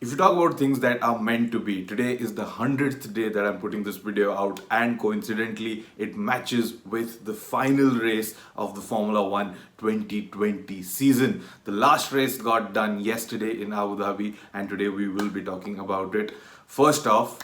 If you talk about things that are meant to be, today is the 100th day that I'm putting this video out, and coincidentally, it matches with the final race of the Formula One 2020 season. The last race got done yesterday in Abu Dhabi, and today we will be talking about it. First off,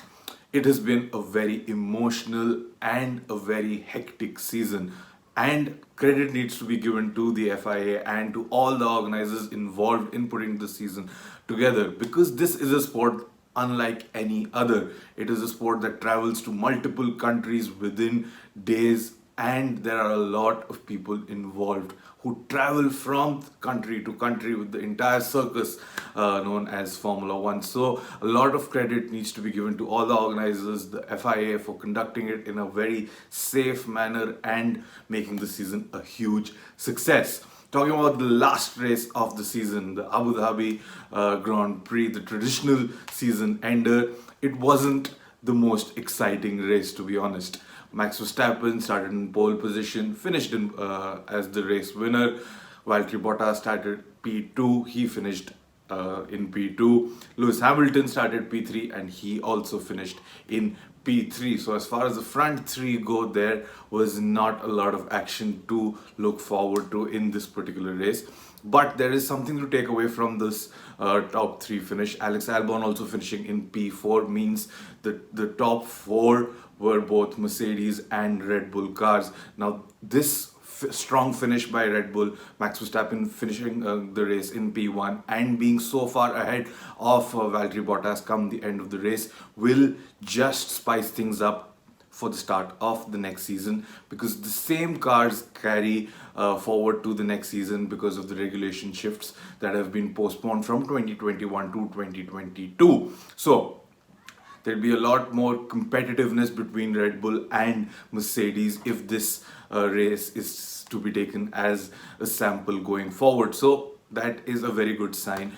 it has been a very emotional and a very hectic season, and credit needs to be given to the FIA and to all the organizers involved in putting the season together, because this is a sport unlike any other. It is a sport that travels to multiple countries within days, and there are a lot of people involved who travel from country to country with the entire circus known as Formula One. So, a lot of credit needs to be given to all the organizers, the FIA, for conducting it in a very safe manner and making the season a huge success. Talking about the last race of the season, the Abu Dhabi Grand Prix, the traditional season ender, it wasn't the most exciting race, to be honest. Max Verstappen started in pole position, finished as the race winner. Valtteri Bottas started P2, he finished in P2. Lewis Hamilton started P3 and he also finished in P3. So as far as the front three go, there was not a lot of action to look forward to in this particular race. But there is something to take away from this top three finish. Alex Albon also finishing in P4 means that the top four were both Mercedes and Red Bull cars. Now this strong finish by Red Bull, Max Verstappen finishing the race in P1 and being so far ahead of Valtteri Bottas come the end of the race, will just spice things up for the start of the next season, because the same cars carry forward to the next season because of the regulation shifts that have been postponed from 2021 to 2022. So there'll be a lot more competitiveness between Red Bull and Mercedes if this race is to be taken as a sample going forward. So that is a very good sign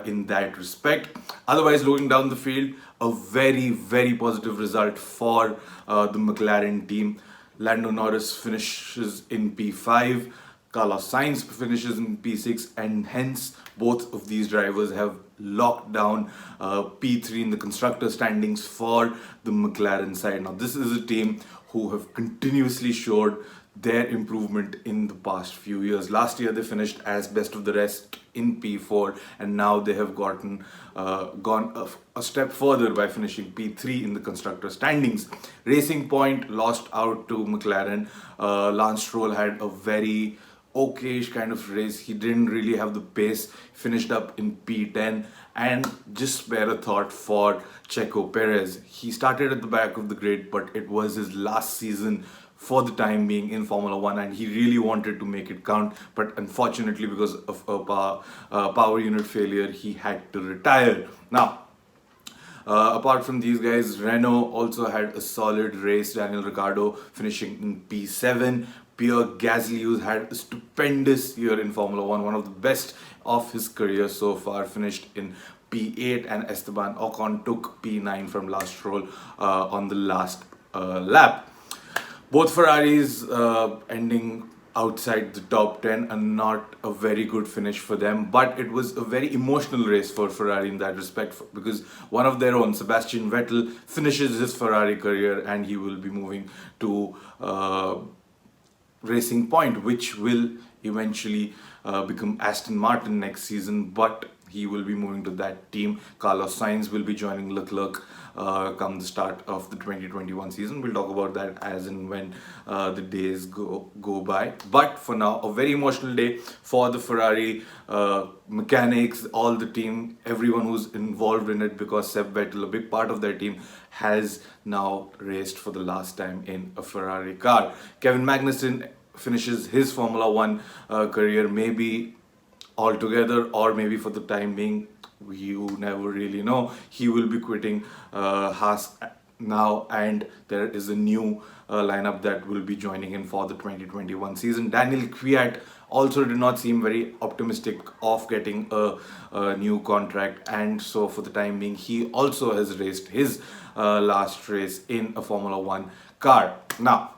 in that respect. Otherwise, looking down the field, a very, very positive result for the McLaren team. Lando Norris finishes in P5, Carlos Sainz finishes in P6, and hence both of these drivers have locked down P3 in the constructor standings for the McLaren side. Now, this is a team who have continuously showed their improvement in the past few years. Last year they finished as best of the rest in P4, and now they have gone a step further by finishing P3 in the constructor standings. Racing Point lost out to McLaren. Lance Stroll had a very okayish kind of race. He didn't really have the pace, finished up in P10, and just spare a thought for Checo Perez. He started at the back of the grid, but it was his last season for the time being in Formula One, and he really wanted to make it count, but unfortunately because of a power unit failure, he had to retire. Now, apart from these guys, Renault also had a solid race. Daniel Ricciardo finishing in P7. Pierre Gasly, who's had a stupendous year in Formula One of the best of his career so far, finished in P8, and Esteban Ocon took P9 from Lance Stroll on the last lap. Both Ferraris ending outside the top 10, and not a very good finish for them, but it was a very emotional race for Ferrari in that respect, because one of their own, Sebastian Vettel, finishes his Ferrari career and he will be moving to Racing Point, which will eventually become Aston Martin next season, but he will be moving to that team. Carlos Sainz will be joining Leclerc come the start of the 2021 season. We'll talk about that as and when the days go by. But for now, a very emotional day for the Ferrari mechanics, all the team, everyone who's involved in it, because Seb Vettel, a big part of their team, has now raced for the last time in a Ferrari car. Kevin Magnussen finishes his Formula One career, maybe altogether or maybe for the time being, you never really know. He will be quitting Haas now, and there is a new lineup that will be joining in for the 2021 season. Daniel Kvyat also did not seem very optimistic of getting a new contract, and so for the time being, he also has raced his last race in a Formula One car. Now,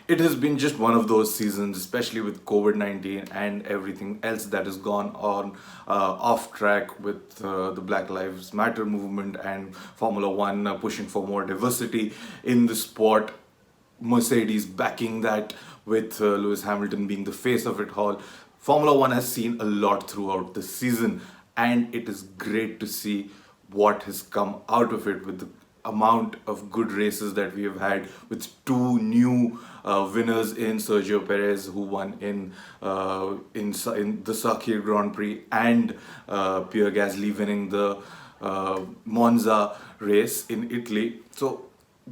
It has been just one of those seasons, especially with COVID-19 and everything else that has gone on off track with the Black Lives Matter movement and Formula One pushing for more diversity in the sport. Mercedes backing that with Lewis Hamilton being the face of it all. Formula One has seen a lot throughout the season, and it is great to see what has come out of it with the amount of good races that we have had, with two new winners in Sergio Perez, who won in the Sakhir Grand Prix, and Pierre Gasly winning the Monza race in Italy. So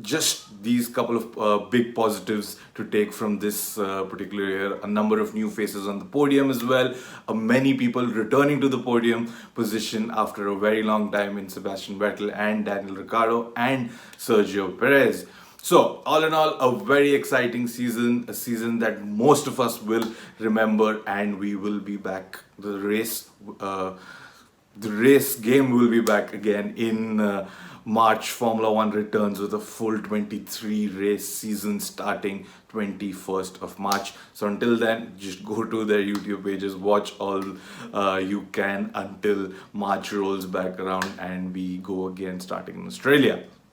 just these couple of big positives to take from this particular year. A number of new faces on the podium as well. Many people returning to the podium position after a very long time in Sebastian Vettel and Daniel Ricciardo and Sergio Perez. So, all in all, a very exciting season, a season that most of us will remember, and we will be back. The race game will be back again in March. Formula One returns with a full 23 race season starting 21st of March. So until then, just go to their YouTube pages, watch all you can until March rolls back around and we go again starting in Australia.